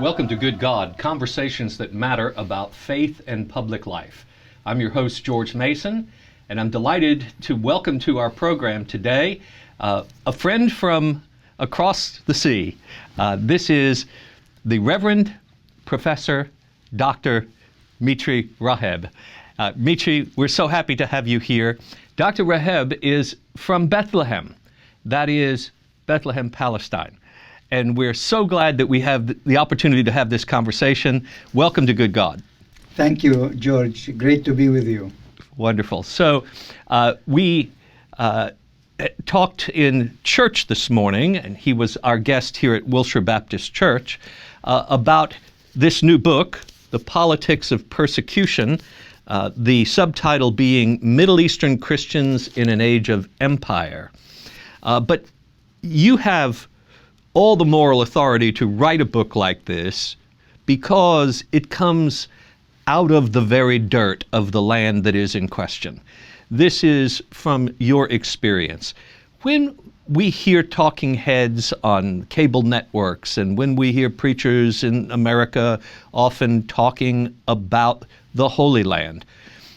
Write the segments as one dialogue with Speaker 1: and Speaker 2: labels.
Speaker 1: Welcome to Good God, conversations that matter about faith and public life. I'm your host, George Mason, and I'm delighted to welcome to our program today a friend from across the sea. This is the Reverend Professor Dr. Mitri Raheb. Mitri, we're so happy to have you here. Dr. Raheb is from Bethlehem, that is Bethlehem, Palestine. And we're so glad that we have the opportunity to have this conversation. Welcome to Good God.
Speaker 2: Thank you, George. Great to be with you.
Speaker 1: Wonderful. So we talked in church this morning, and he was our guest here at Wilshire Baptist Church, about this new book, The Politics of Persecution, the subtitle being Middle Eastern Christians in an Age of Empire. But you have all the moral authority to write a book like this because it comes out of the very dirt of the land that is in question. This is from your experience. When we hear talking heads on cable networks and when we hear preachers in America often talking about the Holy Land,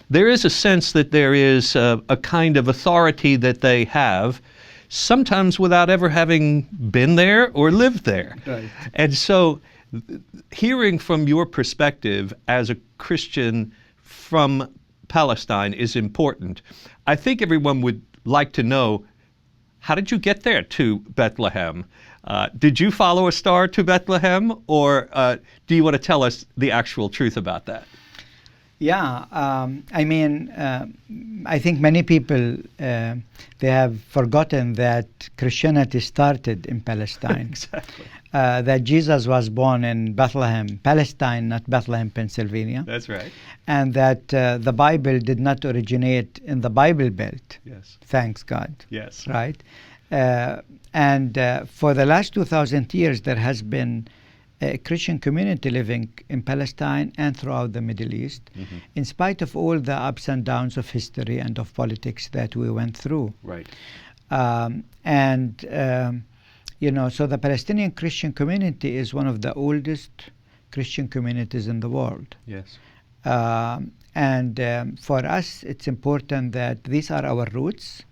Speaker 1: there is a sense that there is a kind of authority that they have, sometimes without ever having been there or lived there.
Speaker 2: Right.
Speaker 1: And so hearing from your perspective as a Christian from Palestine is important. I think everyone would like to know, how did you get there to Bethlehem? Did you follow a star to Bethlehem, or do you want to tell us the actual truth about that?
Speaker 2: Yeah, I think many people, they have forgotten that Christianity started in Palestine.
Speaker 1: Exactly.
Speaker 2: That Jesus was born in Bethlehem, Palestine, not Bethlehem, Pennsylvania.
Speaker 1: That's right.
Speaker 2: And that the Bible did not originate in the Bible Belt.
Speaker 1: Yes.
Speaker 2: Thanks God.
Speaker 1: Yes.
Speaker 2: Right? And for the last 2,000 years, there has been a Christian community living in Palestine and throughout the Middle East, in spite of all the ups and downs of history and of politics that we went through.
Speaker 1: Right.
Speaker 2: So the Palestinian Christian community is one of the oldest Christian communities in the world.
Speaker 1: Yes.
Speaker 2: For us, it's important that these are our roots.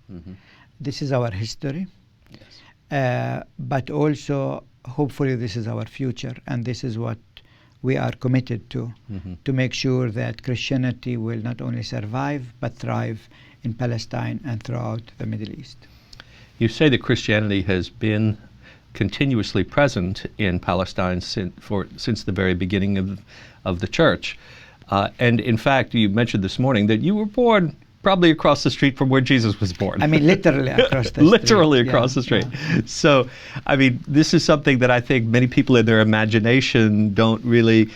Speaker 2: This is our history.
Speaker 1: Yes.
Speaker 2: But also, hopefully, this is our future, and this is what we are committed to make sure that Christianity will not only survive, but thrive in Palestine and throughout the Middle East.
Speaker 1: You say that Christianity has been continuously present in Palestine since the very beginning of the church. And in fact, you mentioned this morning that you were born probably across the street from where Jesus was born.
Speaker 2: Literally across the street.
Speaker 1: Literally across the street. Yeah. So, this is something that I think many people in their imagination don't really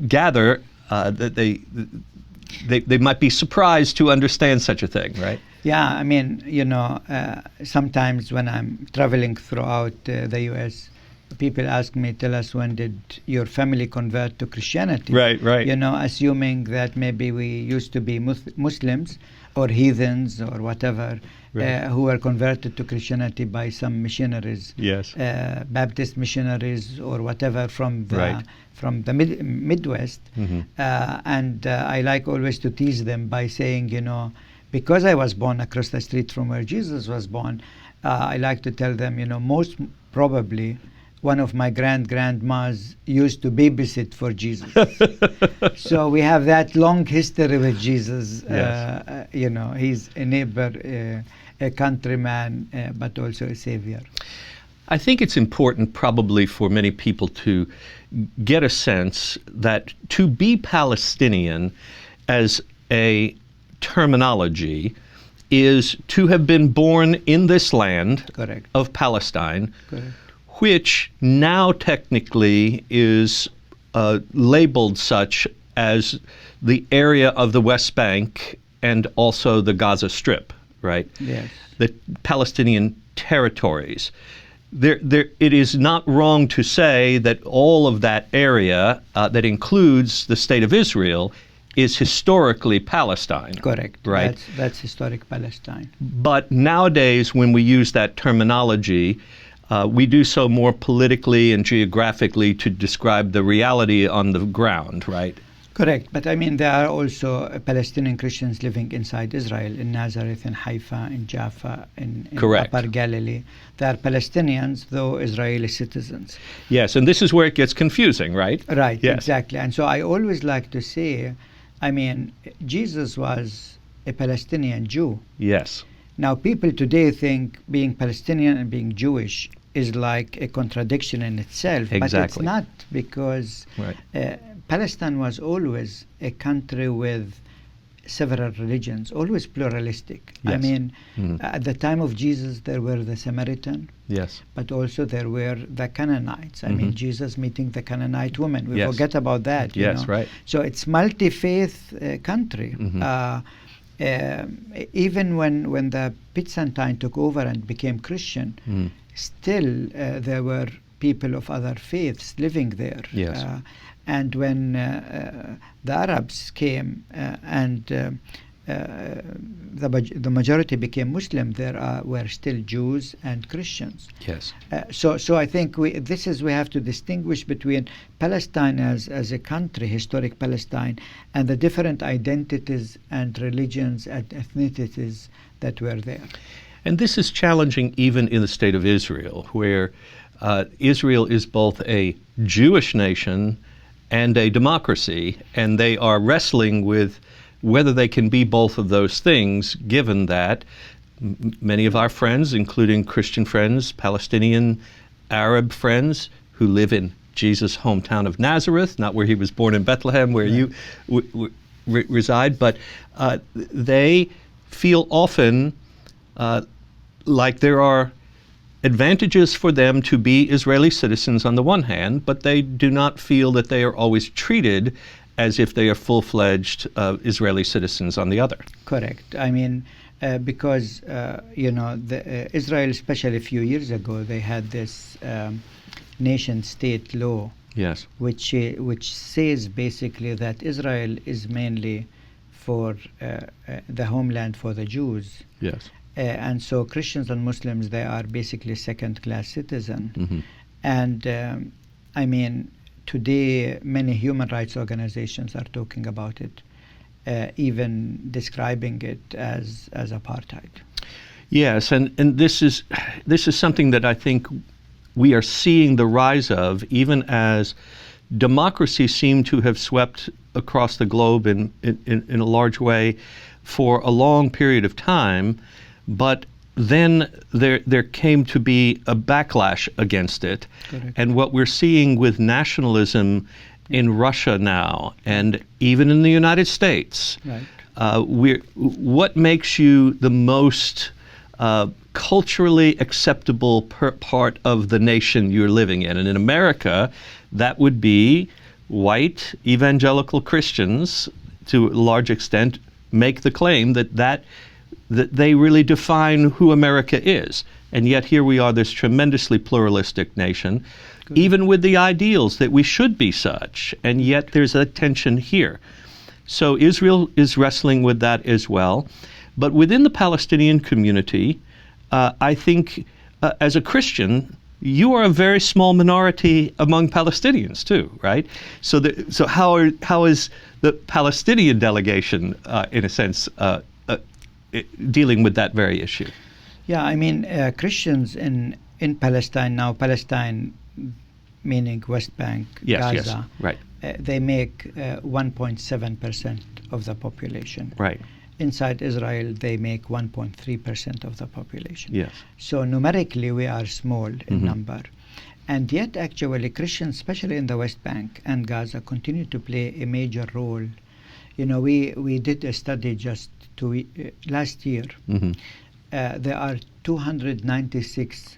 Speaker 1: gather, that they might be surprised to understand such a thing, right?
Speaker 2: Yeah, sometimes when I'm traveling throughout the U.S., people ask me, tell us, when did your family convert to Christianity?
Speaker 1: Right.
Speaker 2: Assuming that maybe we used to be Muslims or heathens or whatever, who were converted to Christianity by some missionaries,
Speaker 1: yes,
Speaker 2: Baptist missionaries or whatever from the Midwest. And I like always to tease them by saying, because I was born across the street from where Jesus was born, I like to tell them, most probably one of my grandmas used to babysit for Jesus. So we have that long history with Jesus.
Speaker 1: Yes.
Speaker 2: He's a neighbor, a countryman, but also a savior.
Speaker 1: I think it's important probably for many people to get a sense that to be Palestinian as a terminology is to have been born in this land
Speaker 2: Correct.
Speaker 1: Of Palestine,
Speaker 2: Correct.
Speaker 1: Which now technically is labeled such as the area of the West Bank and also the Gaza Strip, right?
Speaker 2: Yes.
Speaker 1: The Palestinian territories. It is not wrong to say that all of that area that includes the state of Israel is historically Palestine.
Speaker 2: Correct.
Speaker 1: Right?
Speaker 2: That's historic Palestine.
Speaker 1: But nowadays, when we use that terminology, we do so more politically and geographically to describe the reality on the ground, right?
Speaker 2: Correct. But I mean, there are also Palestinian Christians living inside Israel, in Nazareth, in Haifa, in Jaffa, in Upper Galilee. They are Palestinians, though Israeli citizens.
Speaker 1: Yes, and this is where it gets confusing, right?
Speaker 2: Right,
Speaker 1: yes.
Speaker 2: Exactly. And so I always like to say, I mean, Jesus was a Palestinian Jew.
Speaker 1: Yes.
Speaker 2: Now, people today think being Palestinian and being Jewish is like a contradiction in itself.
Speaker 1: Exactly.
Speaker 2: But it's not, because Palestine was always a country with several religions, always pluralistic.
Speaker 1: Yes.
Speaker 2: I mean, at the time of Jesus, there were the Samaritan,
Speaker 1: yes,
Speaker 2: but also there were the Canaanites. I mean, Jesus meeting the Canaanite woman. We forget about that.
Speaker 1: Yes, right.
Speaker 2: So it's multi-faith country. Even when the Byzantine took over and became Christian, still there were people of other faiths living there.
Speaker 1: Yes.
Speaker 2: And when the Arabs came and the majority became Muslim, there were still Jews and Christians.
Speaker 1: Yes.
Speaker 2: So I think we have to distinguish between Palestine as a country, historic Palestine, and the different identities and religions and ethnicities that were there.
Speaker 1: And this is challenging even in the state of Israel, where Israel is both a Jewish nation and a democracy, and they are wrestling with whether they can be both of those things, given that many of our friends, including Christian friends, Palestinian Arab friends, who live in Jesus' hometown of Nazareth, not where he was born in Bethlehem, where you reside, but they feel often like there are advantages for them to be Israeli citizens on the one hand, but they do not feel that they are always treated as if they are full-fledged Israeli citizens on the other.
Speaker 2: Correct. I mean, because, Israel, especially a few years ago, they had this nation-state law,
Speaker 1: yes,
Speaker 2: which says basically that Israel is mainly for the homeland for the Jews.
Speaker 1: yes.
Speaker 2: And so Christians and Muslims, they are basically second-class citizens. And I mean, today many human rights organizations are talking about it, even describing it as apartheid.
Speaker 1: Yes, and this is something that I think we are seeing the rise of, even as democracy seemed to have swept across the globe in a large way for a long period of time. But then there came to be a backlash against it.
Speaker 2: Correct.
Speaker 1: And what we're seeing with nationalism in Russia now, and even in the United States,
Speaker 2: right.
Speaker 1: What makes you the most culturally acceptable part of the nation you're living in? And in America, that would be white evangelical Christians, to a large extent, make the claim that they really define who America is. And yet here we are, this tremendously pluralistic nation, even with the ideals that we should be such, and yet there's a tension here. So Israel is wrestling with that as well. But within the Palestinian community, I think as a Christian, you are a very small minority among Palestinians too, right? So how is the Palestinian delegation, in a sense, dealing with that very issue?
Speaker 2: Yeah, I mean, Christians in Palestine now, Palestine meaning West Bank, Gaza,
Speaker 1: yes, right.
Speaker 2: They make 1.7% of the population.
Speaker 1: Right.
Speaker 2: Inside Israel, they make 1.3% of the population.
Speaker 1: Yes.
Speaker 2: So numerically, we are small in number. And yet, actually, Christians, especially in the West Bank and Gaza, continue to play a major role. You know, we did a study just last year. There are 296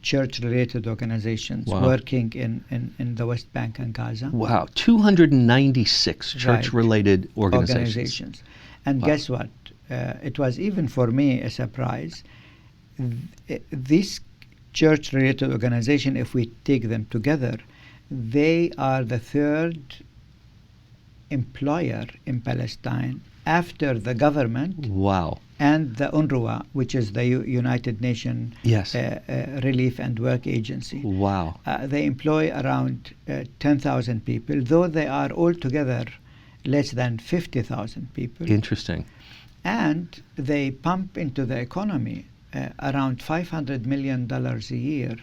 Speaker 2: church-related organizations working in the West Bank and Gaza.
Speaker 1: Wow, 296 church-related organizations.
Speaker 2: And guess what? It was even for me a surprise. These church-related organizations, if we take them together, they are the third employer in Palestine after the government
Speaker 1: Wow.
Speaker 2: and the UNRWA, which is the United Nations
Speaker 1: Yes.
Speaker 2: Relief and Work Agency.
Speaker 1: Wow.
Speaker 2: They employ around 10,000 people, though they are altogether less than 50,000 people.
Speaker 1: Interesting.
Speaker 2: And they pump into the economy around $500 million a year,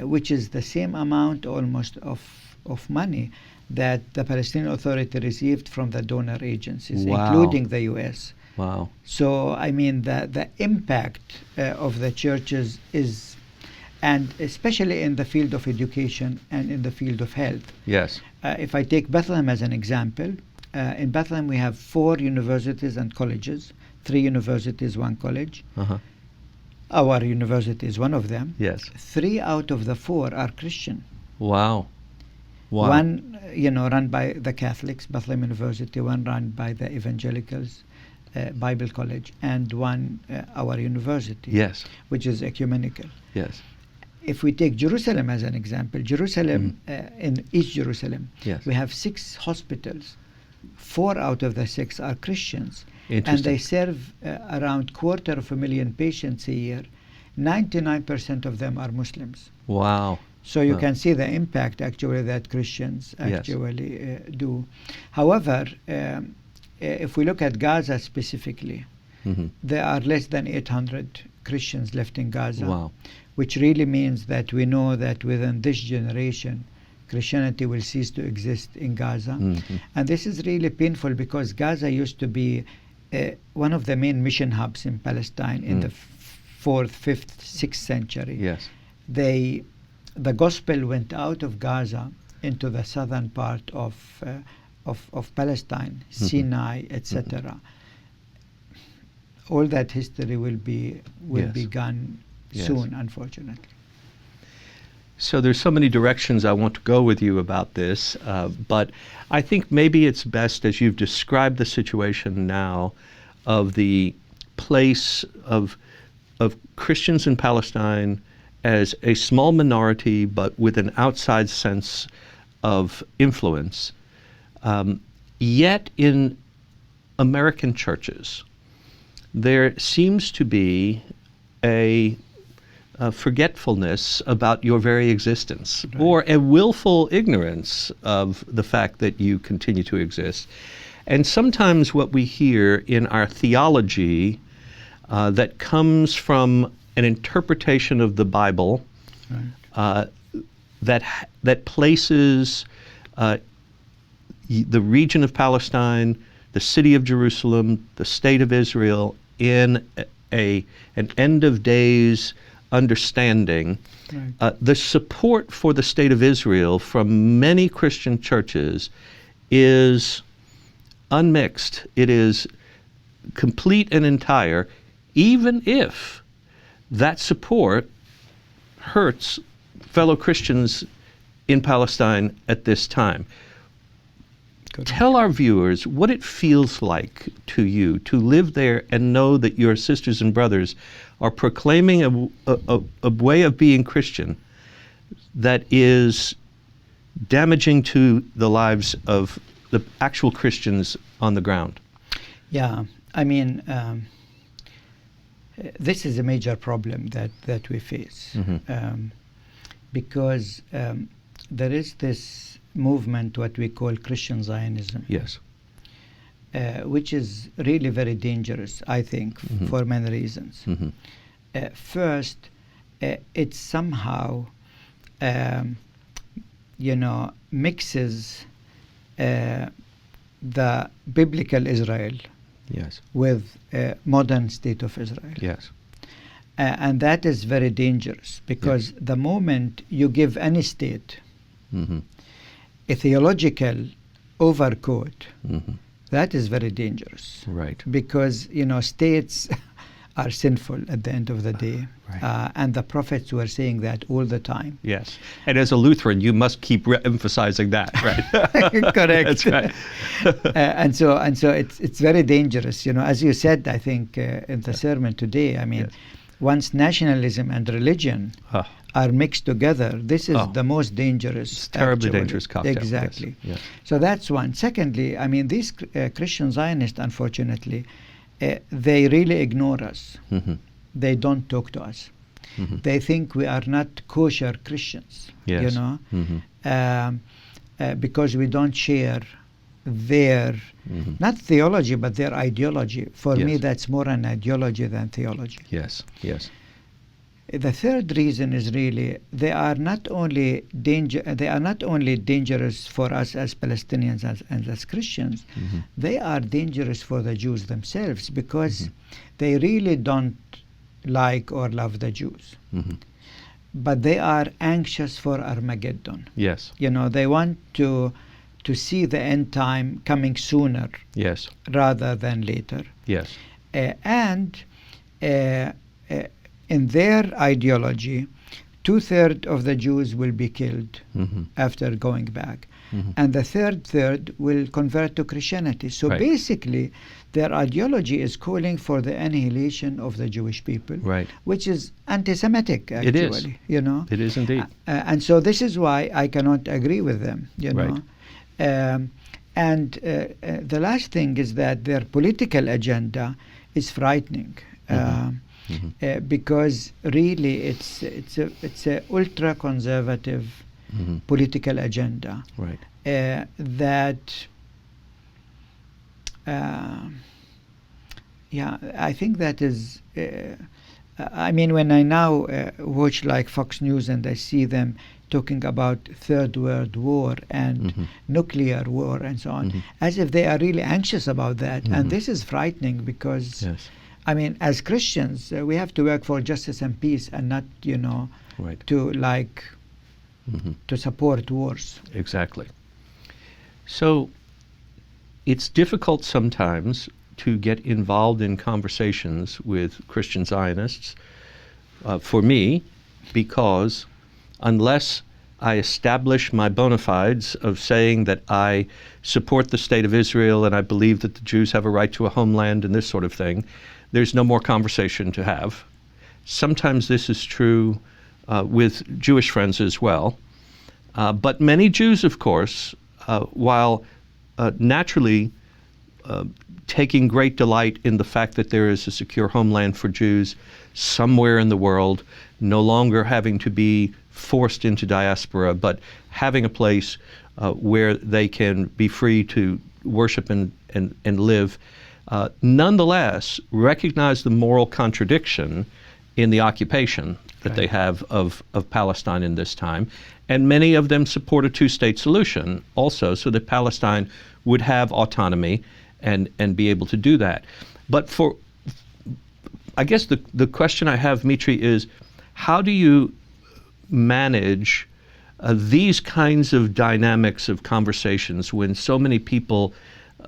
Speaker 2: which is the same amount almost of money that the Palestinian Authority received from the donor agencies,
Speaker 1: Wow.
Speaker 2: including the U.S.
Speaker 1: Wow.
Speaker 2: So, I mean, the impact of the churches is, and especially in the field of education and in the field of health.
Speaker 1: Yes.
Speaker 2: If I take Bethlehem as an example, in Bethlehem we have 4 universities and colleges, 3 universities, 1 college.
Speaker 1: Uh-huh.
Speaker 2: Our university is one of them.
Speaker 1: Yes.
Speaker 2: 3 out of the 4 are Christian.
Speaker 1: Wow. Wow.
Speaker 2: One, run by the Catholics, Bethlehem University, one run by the Evangelicals, Bible College, and one our university,
Speaker 1: Yes.
Speaker 2: which is ecumenical.
Speaker 1: Yes.
Speaker 2: If we take Jerusalem as an example, Jerusalem, in East Jerusalem,
Speaker 1: Yes.
Speaker 2: we have 6 hospitals. 4 out of the 6 are Christians, and
Speaker 1: Interesting.
Speaker 2: they serve around 250,000 patients a year. 99% of them are Muslims.
Speaker 1: Wow.
Speaker 2: So you
Speaker 1: Wow.
Speaker 2: can see the impact actually that Christians
Speaker 1: Yes.
Speaker 2: actually do. However, if we look at Gaza specifically,
Speaker 1: Mm-hmm.
Speaker 2: there are less than 800 Christians left in Gaza,
Speaker 1: Wow.
Speaker 2: which really means that we know that within this generation, Christianity will cease to exist in Gaza.
Speaker 1: Mm-hmm.
Speaker 2: And this is really painful because Gaza used to be one of the main mission hubs in Palestine in the 4th, 5th, 6th century.
Speaker 1: Yes.
Speaker 2: The gospel went out of Gaza into the southern part of Palestine, Sinai, etc. All that history will be
Speaker 1: Yes.
Speaker 2: gone
Speaker 1: Yes.
Speaker 2: soon, unfortunately.
Speaker 1: So there's so many directions I want to go with you about this, but I think maybe it's best, as you've described the situation now, of the place of Christians in Palestine as a small minority, but with an outside sense of influence. Yet in American churches, there seems to be a forgetfulness about your very existence,
Speaker 2: Right.
Speaker 1: or a willful ignorance of the fact that you continue to exist. And sometimes what we hear in our theology that comes from an interpretation of the Bible
Speaker 2: Right.
Speaker 1: that places the region of Palestine, the city of Jerusalem, the state of Israel in an end of days understanding.
Speaker 2: Right.
Speaker 1: The support for the state of Israel from many Christian churches is unmixed. It is complete and entire, even if that support hurts fellow Christians in Palestine at this time.
Speaker 2: Correct.
Speaker 1: Tell our viewers what it feels like to you to live there and know that your sisters and brothers are proclaiming a way of being Christian that is damaging to the lives of the actual Christians on the ground.
Speaker 2: Yeah, I mean, this is a major problem that we face, because there is this movement, what we call Christian Zionism,
Speaker 1: Yes.
Speaker 2: which is really very dangerous, I think, for many reasons. First, it somehow, mixes the biblical Israel
Speaker 1: Yes.
Speaker 2: with modern state of Israel.
Speaker 1: Yes.
Speaker 2: And that is very dangerous, because the moment you give any state a theological overcoat, that is very dangerous.
Speaker 1: Right.
Speaker 2: Because, states are sinful at the end of the day.
Speaker 1: Right.
Speaker 2: And the prophets were saying that all the time.
Speaker 1: Yes. And as a Lutheran, you must keep emphasizing that, right?
Speaker 2: Correct.
Speaker 1: That's right.
Speaker 2: And so it's very dangerous. As you said, I think, in the sermon today, I mean, once nationalism and religion are mixed together, this is the most dangerous.
Speaker 1: It's terribly dangerous cocktail.
Speaker 2: Exactly.
Speaker 1: Yes.
Speaker 2: So that's one. Secondly, I mean, these Christian Zionists, unfortunately, they really ignore us. They don't talk to us. They think we are not kosher Christians,
Speaker 1: yes.
Speaker 2: you know, because we don't share their, not theology, but their ideology. For me, that's more an ideology than theology.
Speaker 1: Yes, yes.
Speaker 2: The third reason is really they are not only dangerous for us as Palestinians and as Christians, they are dangerous for the Jews themselves, because they really don't like or love the Jews. But they are anxious for Armageddon.
Speaker 1: Yes.
Speaker 2: You know, they want to see the end time coming sooner,
Speaker 1: yes,
Speaker 2: rather than later.
Speaker 1: Yes.
Speaker 2: And in their ideology, 2/3 of the Jews will be killed after going back. And the third will convert to Christianity. So basically, their ideology is calling for the annihilation of the Jewish people, which is anti-Semitic, actually.
Speaker 1: It is.
Speaker 2: You know?
Speaker 1: It is indeed.
Speaker 2: And so this is why I cannot agree with them, you know. And the last thing is that their political agenda is frightening. Because really it's a ultra conservative political agenda that I think that is I mean, when I now watch like Fox News and I see them talking about Third World War and nuclear war and so on, as if they are really anxious about that. And this is frightening, because I mean, as Christians, we have to work for justice and peace, and not, you know, to like to support wars.
Speaker 1: Exactly. So it's difficult sometimes to get involved in conversations with Christian Zionists, for me, because unless I establish my bona fides of saying that I support the state of Israel and I believe that the Jews have a right to a homeland and this sort of thing, there's no more conversation to have. Sometimes this is true with Jewish friends as well. But many Jews, of course, while naturally taking great delight in the fact that there is a secure homeland for Jews somewhere in the world, no longer having to be forced into diaspora, but having a place where they can be free to worship and live, nonetheless recognize the moral contradiction in the occupation that they have of Palestine in this time. And many of them support a two-state solution also, so that Palestine would have autonomy and be able to do that. But I guess the question I have, Mitri, is how do you manage these kinds of dynamics of conversations when so many people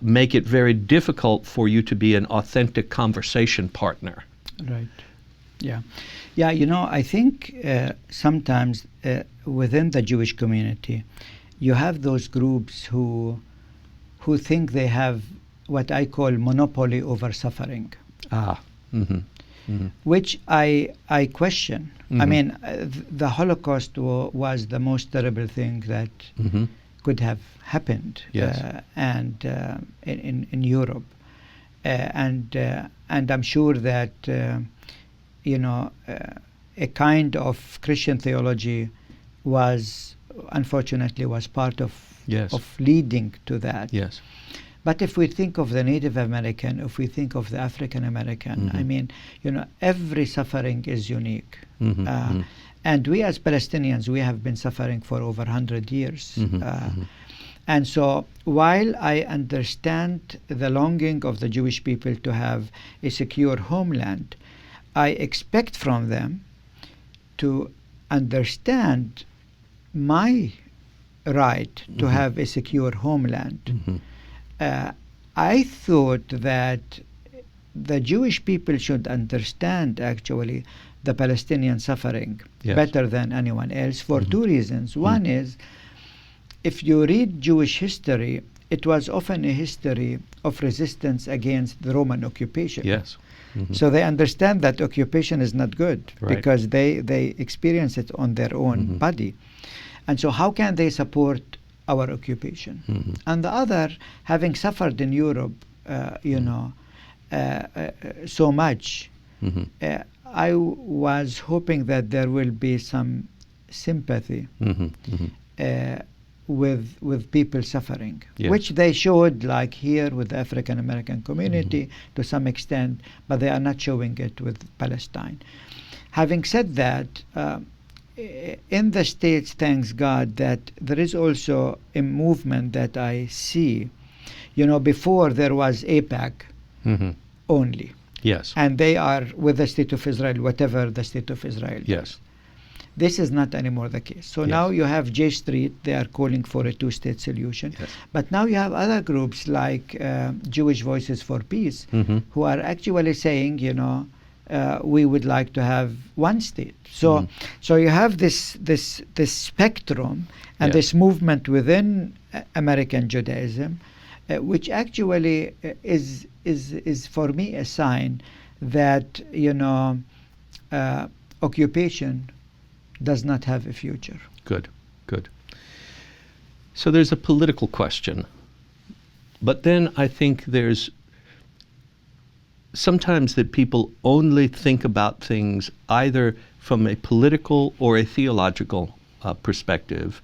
Speaker 1: make it very difficult for you to be an authentic conversation partner?
Speaker 2: Right. Yeah. Yeah, you know, I think sometimes within the Jewish community, you have those groups who think they have what I call monopoly over suffering. Which I question. I mean, the Holocaust was the most terrible thing that could have happened, and in Europe, and I'm sure that you know, a kind of Christian theology was unfortunately part of leading to that. Yes. But if we think of the Native American, if we think of the African American, I mean, you know, every suffering is unique. And we as Palestinians, we have been suffering for over 100 years. And so while I understand the longing of the Jewish people to have a secure homeland, I expect from them to understand my right to have a secure homeland. I thought that the Jewish people should understand actually the Palestinian suffering better than anyone else for two reasons. One is, if you read Jewish history, it was often a history of resistance against the Roman occupation. So they understand that occupation is not good,
Speaker 1: Right.
Speaker 2: because they experience it on their own body. And so how can they support our occupation? And the other, having suffered in Europe, so much, I was hoping that there will be some sympathy with people suffering,
Speaker 1: Yes.
Speaker 2: which they showed, like here with the African American community to some extent, but they are not showing it with Palestine. Having said that, in the States, thanks God, that there is also a movement that I see. Before there was AIPAC only,
Speaker 1: Yes.
Speaker 2: and they are with the State of Israel, whatever the State of Israel
Speaker 1: Yes.
Speaker 2: does. This is not anymore the case. So
Speaker 1: Yes.
Speaker 2: now you have J Street, they are calling for a two-state solution.
Speaker 1: Yes.
Speaker 2: But now you have other groups like Jewish Voices for Peace, who are actually saying, we would like to have one state. So you have this spectrum and
Speaker 1: Yes.
Speaker 2: this movement within American Judaism, which actually is for me a sign that occupation does not have a future.
Speaker 1: Good. So there's a political question, but then I think there's sometimes that people only think about things either from a political or a theological perspective,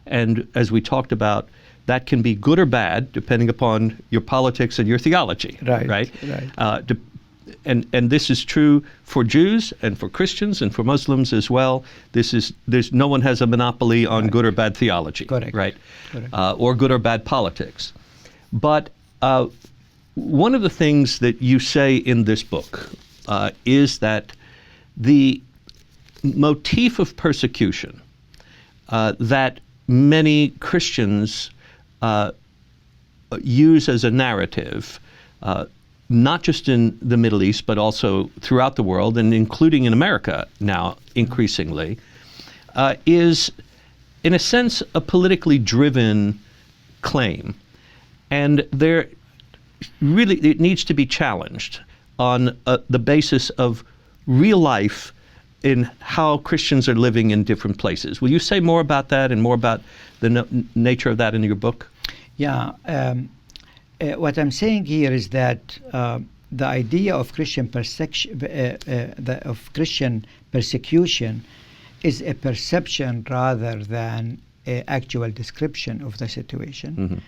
Speaker 1: and as we talked about, that can be good or bad depending upon your politics and your theology.
Speaker 2: Right.
Speaker 1: And this is true for Jews and for Christians and for Muslims as well. There's no one has a monopoly on good or bad theology.
Speaker 2: Correct.
Speaker 1: Right.
Speaker 2: Correct.
Speaker 1: Or good or bad politics. But one of the things that you say in this book is that the motif of persecution that many Christians use as a narrative, not just in the Middle East, but also throughout the world, and including in America now increasingly, is, in a sense, a politically driven claim. And it needs to be challenged on the basis of real life in how Christians are living in different places. Will you say more about that and more about the nature of that in your book?
Speaker 2: Yeah. What I'm saying here is that the idea of Christian persecution is a perception rather than an actual description of the situation.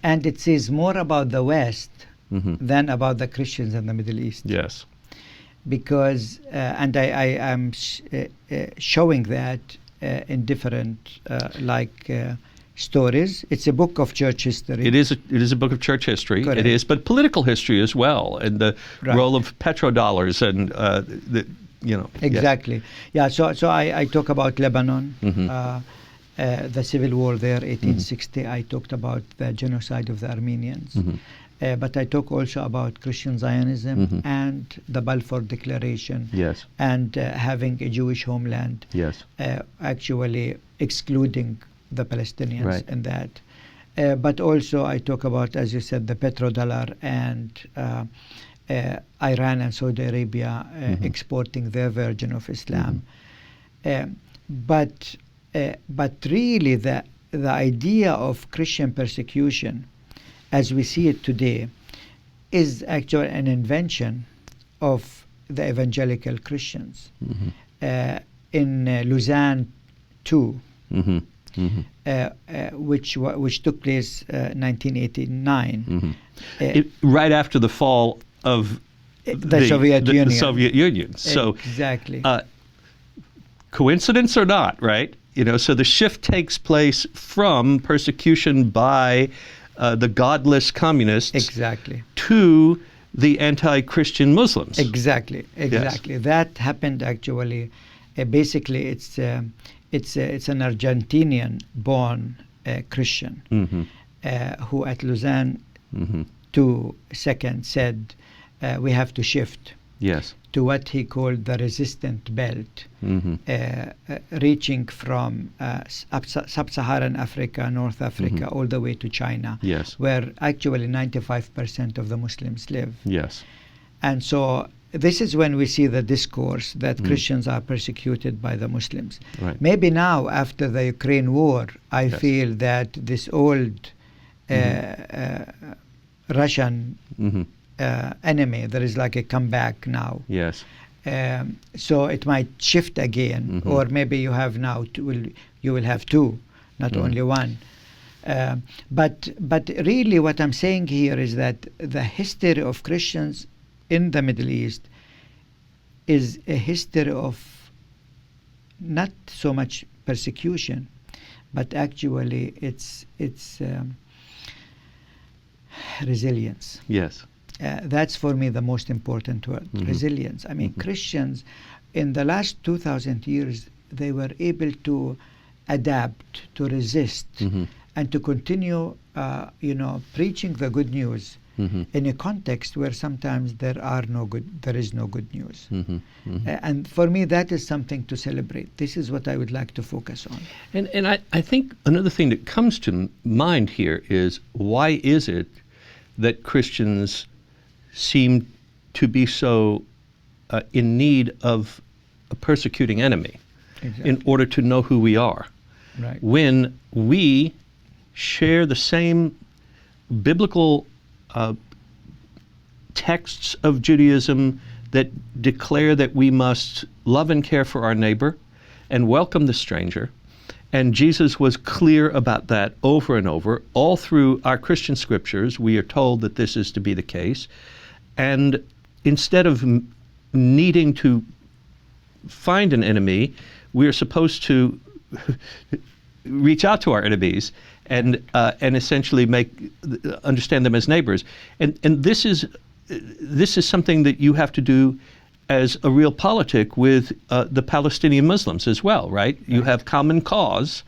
Speaker 2: And it says more about the West than about the Christians in the Middle East.
Speaker 1: Yes.
Speaker 2: Because, and I am showing that in different stories. It's a book of church history.
Speaker 1: It is a book of church history.
Speaker 2: Correct.
Speaker 1: It is, but political history as well, and the role of petrodollars and
Speaker 2: Exactly.
Speaker 1: Yes.
Speaker 2: Yeah. So I talk about Lebanon, the civil war there, 1860. I talked about the genocide of the Armenians. But I talk also about Christian Zionism and the Balfour Declaration.
Speaker 1: Yes.
Speaker 2: And having a Jewish homeland.
Speaker 1: Yes.
Speaker 2: Actually excluding the Palestinians
Speaker 1: Right.
Speaker 2: in that. But also I talk about, as you said, the petrodollar and Iran and Saudi Arabia exporting their version of Islam. But really the idea of Christian persecution as we see it today is actually an invention of the evangelical Christians. In Lausanne II, which took place 1989.
Speaker 1: Right after the fall of
Speaker 2: the Soviet Union.
Speaker 1: The Soviet Union. So
Speaker 2: exactly.
Speaker 1: Coincidence or not, right? So the shift takes place from persecution by the godless communists
Speaker 2: exactly.
Speaker 1: to the anti-Christian Muslims.
Speaker 2: Exactly.
Speaker 1: Yes.
Speaker 2: That happened actually. Basically, it's an Argentinian-born Christian who at Lausanne II said we have to shift to what he called the resistant belt, reaching from sub-Saharan Africa, North Africa, all the way to China, where actually 95% of the Muslims live.
Speaker 1: Yes.
Speaker 2: And so this is when we see the discourse that Christians are persecuted by the Muslims.
Speaker 1: Right.
Speaker 2: Maybe now, after the Ukraine war, I
Speaker 1: Yes.
Speaker 2: feel that this old Russian enemy, there is like a comeback now.
Speaker 1: Yes.
Speaker 2: So it might shift again, or maybe you have now you will have two, not only one. But really, what I'm saying here is that the history of Christians in the Middle East is a history of not so much persecution, but actually it's resilience.
Speaker 1: Yes.
Speaker 2: That's for me the most important word, resilience. I mean, Christians in the last 2,000 years, they were able to adapt, to resist, and to continue, preaching the good news in a context where sometimes there is no good news. And for me, that is something to celebrate. This is what I would like to focus on.
Speaker 1: And I think another thing that comes to mind here is, why is it that Christians seem to be so in need of a persecuting enemy in order to know who we are?
Speaker 2: Right.
Speaker 1: When we share the same biblical texts of Judaism that declare that we must love and care for our neighbor and welcome the stranger. And Jesus was clear about that over and over. All through our Christian scriptures, we are told that this is to be the case. And instead of needing to find an enemy, we are supposed to reach out to our enemies and essentially understand them as neighbors. And this is something that you have to do as a real politic with the Palestinian Muslims as well, right? You have common cause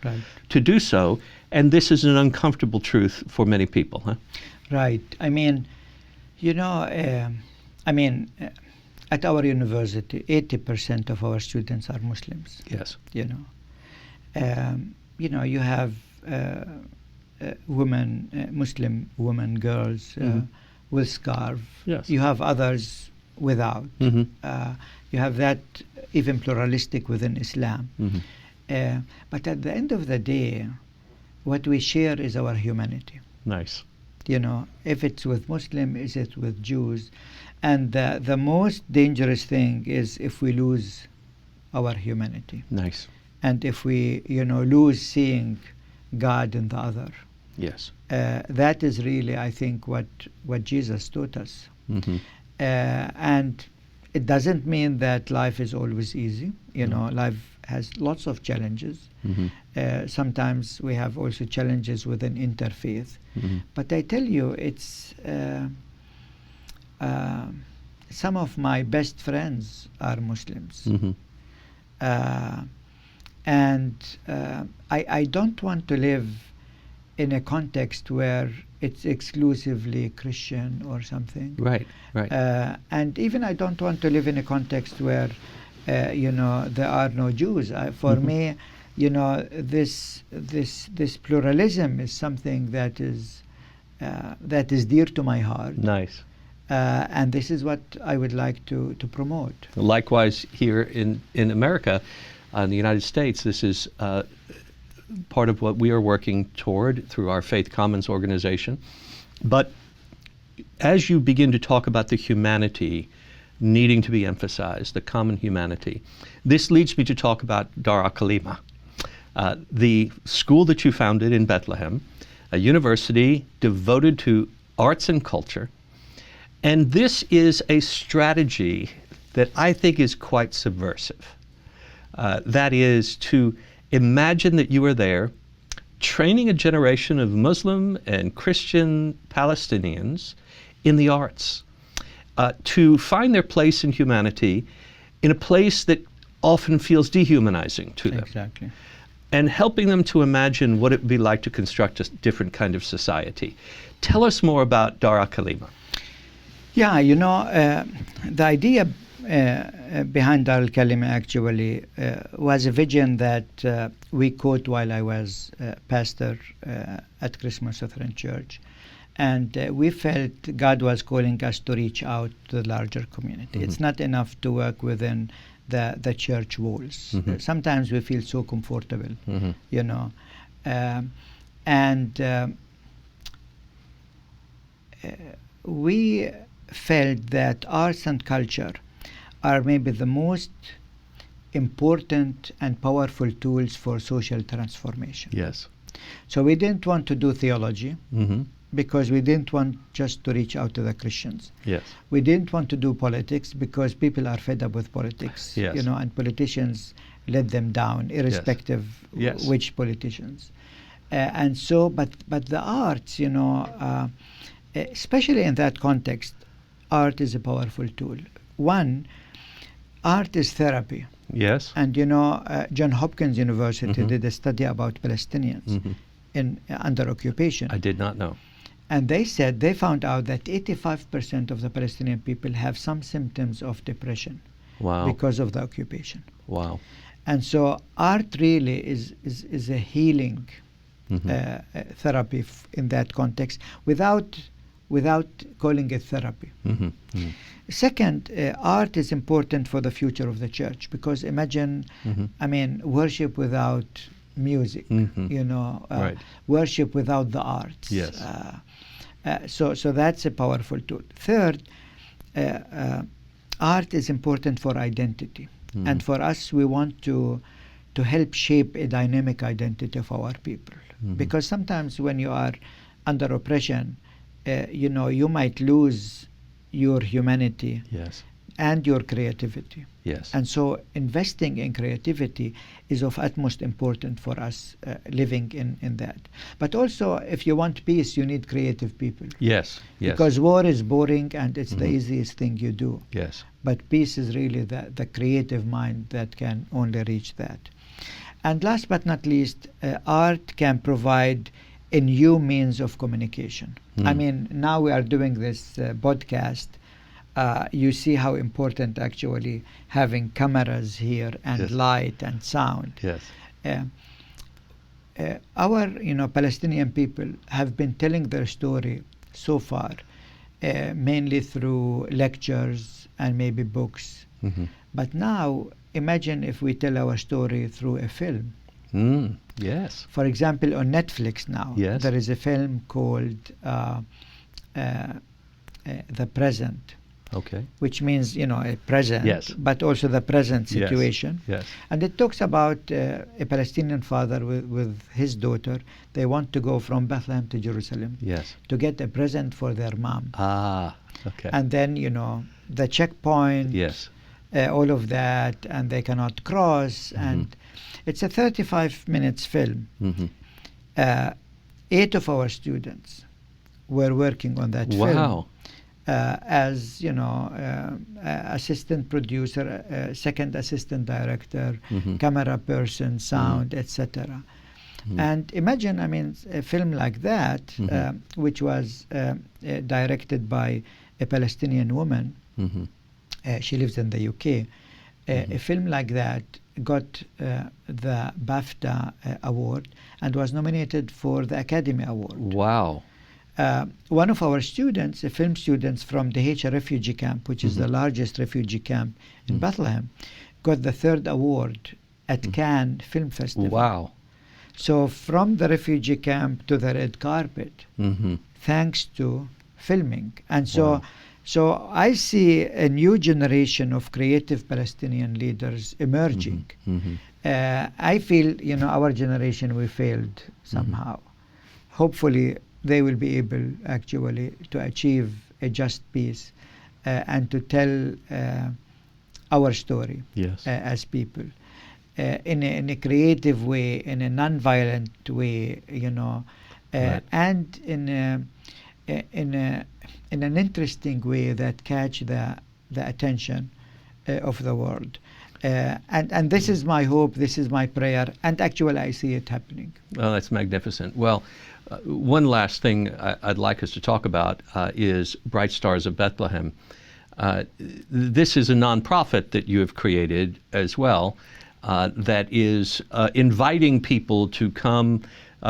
Speaker 1: to do so, and this is an uncomfortable truth for many people, huh?
Speaker 2: Right. I mean, at our university, 80% of our students are Muslims.
Speaker 1: Yes.
Speaker 2: You have women, Muslim women, girls with scarf.
Speaker 1: Yes.
Speaker 2: You have others without. You have that even pluralistic within Islam. But at the end of the day, what we share is our humanity.
Speaker 1: Nice.
Speaker 2: If it's with Muslim, is it with Jews? And the most dangerous thing is if we lose our humanity.
Speaker 1: Nice.
Speaker 2: And if we, lose seeing God in the other.
Speaker 1: Yes.
Speaker 2: That is really, I think, what Jesus taught us. And it doesn't mean that life is always easy. Life has lots of challenges. Sometimes we have also challenges within interfaith. But I tell you, it's some of my best friends are Muslims. And I don't want to live in a context where it's exclusively Christian or something.
Speaker 1: Right.
Speaker 2: And even I don't want to live in a context where, there are no Jews. For me, this pluralism is something that is dear to my heart.
Speaker 1: Nice.
Speaker 2: And this is what I would like to promote.
Speaker 1: Likewise, here in America, in the United States, this is part of what we are working toward through our Faith Commons organization. But as you begin to talk about the humanity needing to be emphasized, the common humanity, this leads me to talk about Dar alKalam, the school that you founded in Bethlehem, a university devoted to arts and culture. And this is a strategy that I think is quite subversive. That is to imagine that you are there training a generation of Muslim and Christian Palestinians in the arts to find their place in humanity in a place that often feels dehumanizing to them.
Speaker 2: Exactly.
Speaker 1: And helping them to imagine what it would be like to construct a different kind of society. Tell us more about Dar alKalam.
Speaker 2: Yeah, the idea behind Dar alKalam actually was a vision that we caught while I was pastor at Christmas Lutheran Church. And we felt God was calling us to reach out to the larger community. It's not enough to work within the church walls. Sometimes we feel so comfortable, you know. We felt that arts and culture are maybe the most important and powerful tools for social transformation.
Speaker 1: Yes.
Speaker 2: So we didn't want to do theology because we didn't want just to reach out to the Christians.
Speaker 1: Yes.
Speaker 2: We didn't want to do politics because people are fed up with politics,
Speaker 1: Yes.
Speaker 2: you know, and politicians let them down, irrespective
Speaker 1: Yes.
Speaker 2: which politicians. And so, but the arts, you know, especially in that context, art is a powerful tool. One, art is therapy.
Speaker 1: Yes.
Speaker 2: And you know, Johns Hopkins University did a study about Palestinians under occupation.
Speaker 1: I did not know.
Speaker 2: And they said they found out that 85% of the Palestinian people have some symptoms of depression because of the occupation.
Speaker 1: Wow.
Speaker 2: And so art really is a healing therapy in that context without calling it therapy. Second, art is important for the future of the church because imagine, I mean, worship without music, you know, worship without the arts.
Speaker 1: Yes.
Speaker 2: So that's a powerful tool. Third, art is important for identity. And for us, we want to help shape a dynamic identity of our people. Because sometimes when you are under oppression, you know, you might lose your humanity and your creativity.
Speaker 1: Yes.
Speaker 2: And so investing in creativity is of utmost importance for us living in that. But also, if you want peace, you need creative people.
Speaker 1: Yes. Yes.
Speaker 2: Because war is boring and it's the easiest thing you do.
Speaker 1: Yes.
Speaker 2: But peace is really the creative mind that can only reach that. And last but not least, art can provide a new means of communication. I mean, now we are doing this podcast. You see how important actually having cameras here and light and sound.
Speaker 1: Yes.
Speaker 2: Our, you know, Palestinian people have been telling their story so far, mainly through lectures and maybe books. But now, imagine if we tell our story through a film.
Speaker 1: Yes.
Speaker 2: For example, on Netflix now, there is a film called The Present.
Speaker 1: Okay.
Speaker 2: Which means, you know, a present, but also the present situation.
Speaker 1: Yes.
Speaker 2: And it talks about a Palestinian father with his daughter. They want to go from Bethlehem to Jerusalem to get a present for their mom.
Speaker 1: Okay.
Speaker 2: And then, you know, the checkpoint, all of that, and they cannot cross. And it's a 35 minutes film. 8 of our students were working on that film. As you know, assistant producer, second assistant director, camera person, sound, etc. And imagine, I mean, a film like that, which was directed by a Palestinian woman. She lives in the UK. A film like that got the BAFTA award and was nominated for the Academy Award.
Speaker 1: Wow.
Speaker 2: One of our students, film students from the Hacha refugee camp, which is the largest refugee camp in Bethlehem, got the 3rd award at Cannes Film Festival.
Speaker 1: Wow.
Speaker 2: So from the refugee camp to the red carpet, thanks to filming. And so, so I see a new generation of creative Palestinian leaders emerging. I feel, you know, our generation, we failed somehow. Hopefully, they will be able actually to achieve a just peace and to tell our story as people in a creative way, in a non-violent way, you know, and in an interesting way that catch the attention of the world. And this is my hope, this is my prayer, and actually I see it happening.
Speaker 1: Oh, that's magnificent. Well, one last thing I'd like us to talk about is Bright Stars of Bethlehem. This is a nonprofit that you have created as well that is inviting people to come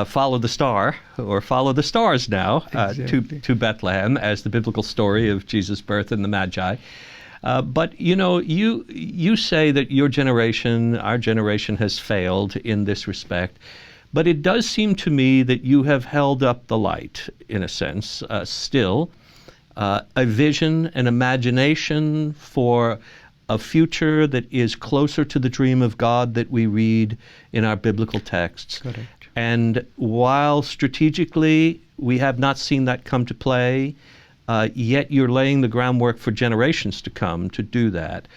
Speaker 1: follow the star, or follow the stars now,
Speaker 2: Exactly.
Speaker 1: to Bethlehem as the biblical story of Jesus' birth and the Magi. But you say that your generation, our generation, has failed in this respect. But it does seem to me that you have held up the light, in a sense, still, a vision, an imagination for a future that is closer to the dream of God that we read in our biblical texts.
Speaker 2: Correct.
Speaker 1: And while strategically we have not seen that come to play, yet you're laying the groundwork for generations to come to do that.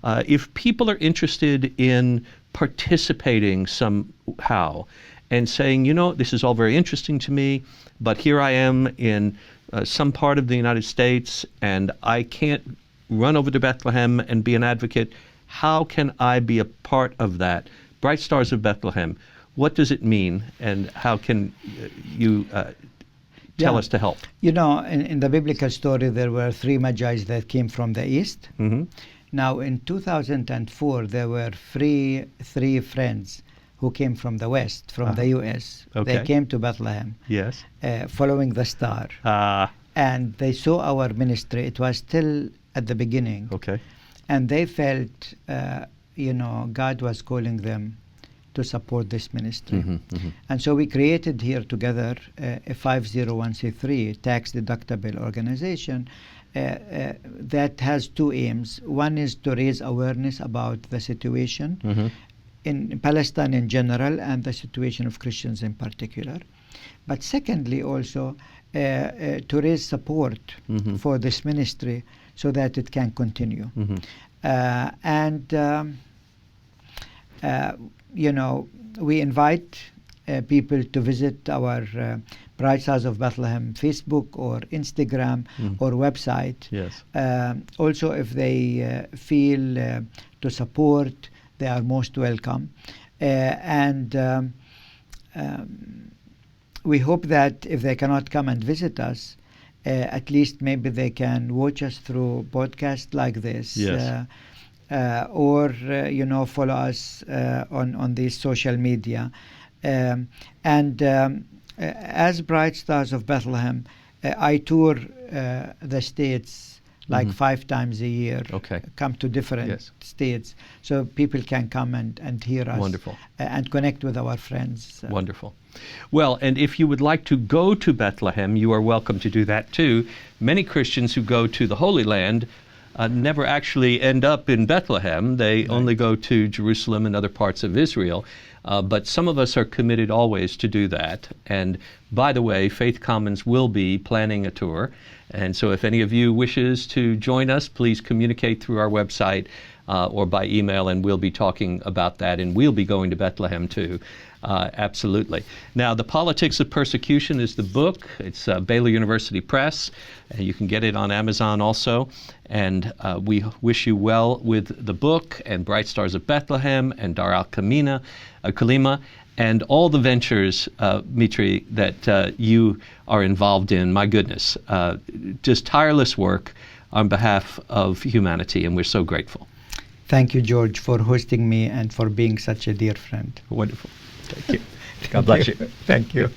Speaker 2: Right.
Speaker 1: If people are interested in participating somehow and saying, this is all very interesting to me, but here I am in some part of the United States and I can't run over to Bethlehem and be an advocate, how can I be a part of that? Bright Stars of Bethlehem, what does it mean, and how can you tell us to help?
Speaker 2: In the biblical story, there were 3 Magi that came from the east.
Speaker 1: Mm-hmm.
Speaker 2: Now, in 2004, there were three friends who came from the west, from the U.S.
Speaker 1: Okay.
Speaker 2: They came to Bethlehem,
Speaker 1: Yes.
Speaker 2: following the star. And they saw our ministry. It was still at the beginning.
Speaker 1: Okay.
Speaker 2: And they felt, God was calling them to support this ministry.
Speaker 1: Mm-hmm, mm-hmm.
Speaker 2: And so we created here together a 501c3 tax-deductible organization that has 2 aims. One is to raise awareness about the situation
Speaker 1: Mm-hmm.
Speaker 2: in Palestine in general and the situation of Christians in particular. But secondly, also to raise support
Speaker 1: Mm-hmm.
Speaker 2: for this ministry so that it can continue.
Speaker 1: Mm-hmm.
Speaker 2: We invite people to visit our Bright Stars of Bethlehem Facebook or Instagram or website.
Speaker 1: Yes.
Speaker 2: Also, if they feel to support, they are most welcome. We hope that if they cannot come and visit us, at least maybe they can watch us through podcasts like this.
Speaker 1: Yes.
Speaker 2: Or follow us on these social media. As Bright Stars of Bethlehem, I tour the states like 5 times a year.
Speaker 1: Okay.
Speaker 2: Come to different
Speaker 1: Yes.
Speaker 2: states, so people can come and hear us.
Speaker 1: Wonderful.
Speaker 2: And connect with our friends.
Speaker 1: Wonderful. Well, and if you would like to go to Bethlehem, you are welcome to do that too. Many Christians who go to the Holy Land never actually end up in Bethlehem. They only go to Jerusalem and other parts of Israel. But some of us are committed always to do that. And by the way, Faith Commons will be planning a tour. And so if any of you wishes to join us, please communicate through our website or by email, and we'll be talking about that. And we'll be going to Bethlehem too. Absolutely. Now, The Politics of Persecution is the book. It's Baylor University Press. You can get it on Amazon also. And we wish you well with the book and Bright Stars of Bethlehem and Dar al-Kalima and all the ventures, Mitri, that you are involved in. My goodness, just tireless work on behalf of humanity, and we're so grateful.
Speaker 2: Thank you, George, for hosting me and for being such a dear friend.
Speaker 1: Wonderful. Thank you. God bless you.
Speaker 2: Thank you.